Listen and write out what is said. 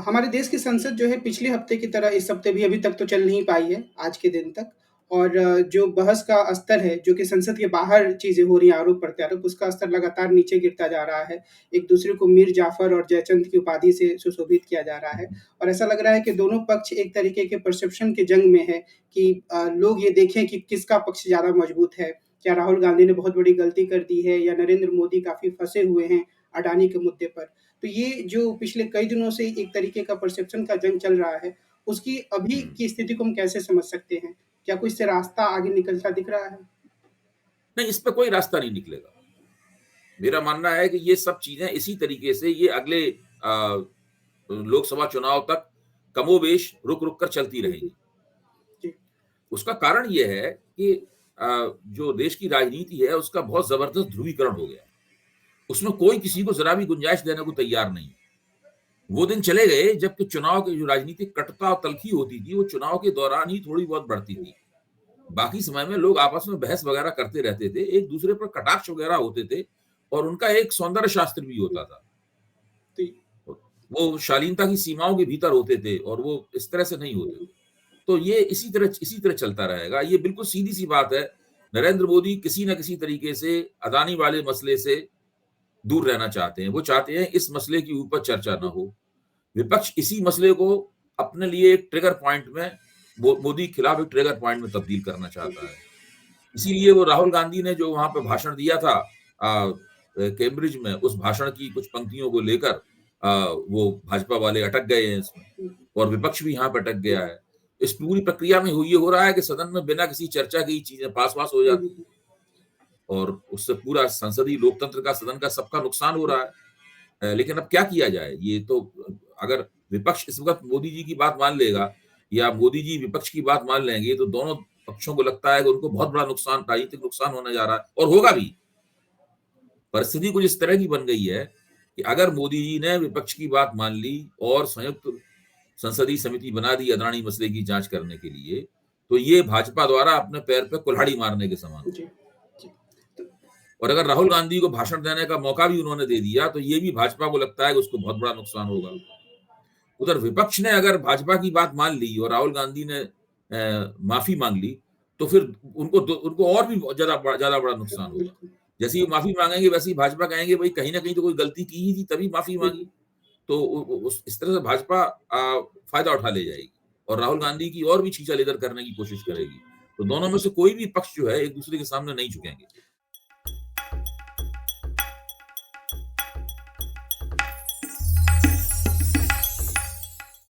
हमारे देश की संसद जो है पिछले हफ्ते की तरह इस हफ्ते भी अभी तक तो चल नहीं पाई है, आज के दिन तक। और जो बहस का स्तर है, जो कि संसद के बाहर चीज़ें हो रही हैं आरोप-प्रत्यारोप, उसका स्तर लगातार नीचे गिरता जा रहा है। एक-दूसरे को मीर जाफ़र और जयचंद की उपाधि से सुशोभित किया जा रहा है और ऐसा लग रहा है कि दोनों पक्ष एक तरीके के परसेप्शन की जंग में है कि लोग ये देखें कि किसका पक्ष ज़्यादा मजबूत है। क्या राहुल गांधी ने बहुत बड़ी गलती कर दी है या नरेंद्र मोदी काफ़ी फँसे हुए हैं अडानी के मुद्दे पर। तो ये जो पिछले कई दिनों से एक तरीके का परसेप्शन का जंग चल रहा है, उसकी अभी हुँ। की स्थिति को हम कैसे समझ सकते हैं? क्या कोई इससे रास्ता आगे निकलता दिख रहा है? नहीं, इस पे कोई रास्ता नहीं निकलेगा। मेरा मानना है कि ये सब चीज़ें इसी तरीके से ये अगले लोकसभा चुनाव तक कमोबेश रुक-रुक कर चलती जी, जी। रहेंगी। जी, उसका कारण ये है कि जो देश की राजनीति है, उसका बहुत ज़बरदस्त ध्रुवीकरण हो गया है। उसमें कोई किसी को ज़रा भी गुंजाइश देने को तैयार नहीं है। वो दिन चले गए जबकि चुनाव की जो राजनीतिक कटुता और तल्ख़ी होती थी, वो चुनाव के दौरान ही थोड़ी बहुत बढ़ती जी, थी। बाकी समय में लोग आपस में बहस वग़ैरह करते रहते थे, एक-दूसरे पर कटाक्ष वग़ैरह होते थे और उनका एक सौंदर्य शास्त्र भी जी, होता था। जी। वो शालीनता की सीमाओं के भीतर होते थे और वो इस तरह से नहीं हुँ, होते हुँ। थे। तो ये इसी तरह चलता रहेगा। ये बिल्कुल सीधी-सी बात है। नरेंद्र मोदी किसी न किसी तरीके से अदानी वाले मसले से दूर रहना चाहते हैं। वो चाहते हैं इस मसले के ऊपर चर्चा ना जी, हो। विपक्ष इसी मसले को अपने लिए एक ट्रिगर पॉइंट में मोदी के खिलाफ एक ट्रिगर पॉइंट में तब्दील करना जी, चाहता जी। है। इसीलिए वो राहुल गांधी ने जो वहाँ पे भाषण दिया था कैम्ब्रिज में, उस भाषण की कुछ पंक्तियों को लेकर वो भाजपा वाले अटक गए हैं इसमें हुँ, और विपक्ष भी यहाँ पे अटक जी। गया है। इस पूरी प्रक्रिया में ये हो रहा है कि सदन में बिना किसी चर्चा के ही चीज़ें पास-वास हो हुँ, जाती हैं हुँ, और उससे पूरा संसदीय लोकतंत्र का, सदन का सबका नुकसान हो हुँ। रहा है। लेकिन अब क्या किया जाए? ये तो अगर विपक्ष इस वक़्त मोदी जी की बात मान लेगा या मोदी जी विपक्ष की बात मान लेंगे, तो दोनों पक्षों को लगता है कि उनको बहुत बड़ा नुकसान, राजनीतिक नुकसान होने जा रहा है और होगा जी, भी। परिस्थिति कुछ इस तरह की बन गई है कि अगर मोदी जी ने विपक्ष की बात मान ली और संयुक्त संसदीय समिति बना दी अदानी मसले की जाँच करने के लिए, तो ये भाजपा द्वारा अपने पैर पे कुल्हाड़ी मारने के समान जी, होगा। जी। तो और अगर राहुल गांधी को भाषण देने का मौका भी उन्होंने दे दिया, तो ये भी भाजपा को लगता है कि उसको बहुत बड़ा नुकसान जी, होगा। जी। उधर विपक्ष ने अगर भाजपा की बात मान ली और राहुल गांधी ने माफ़ी माँग ली, तो फिर उनको और भी ज़्यादा बड़ा नुकसान होगा। बिल्कुल। जैसे ही माफ़ी माँगेंगे, वैसे ही भाजपा कहेंगे, भई कहीं न कहीं तो कोई गलती की ही थी, तभी माफ़ी जी, माँगी। जी। तो उ उस इस तरह से भाजपा फ़ायदा उठा ले जाएगी और राहुल गांधी की और भी छीछा लेदर करने की कोशिश जी। करेगी। तो दोनों में से कोई भी पक्ष जो है, एक-दूसरे के सामने नहीं झुकेंगे।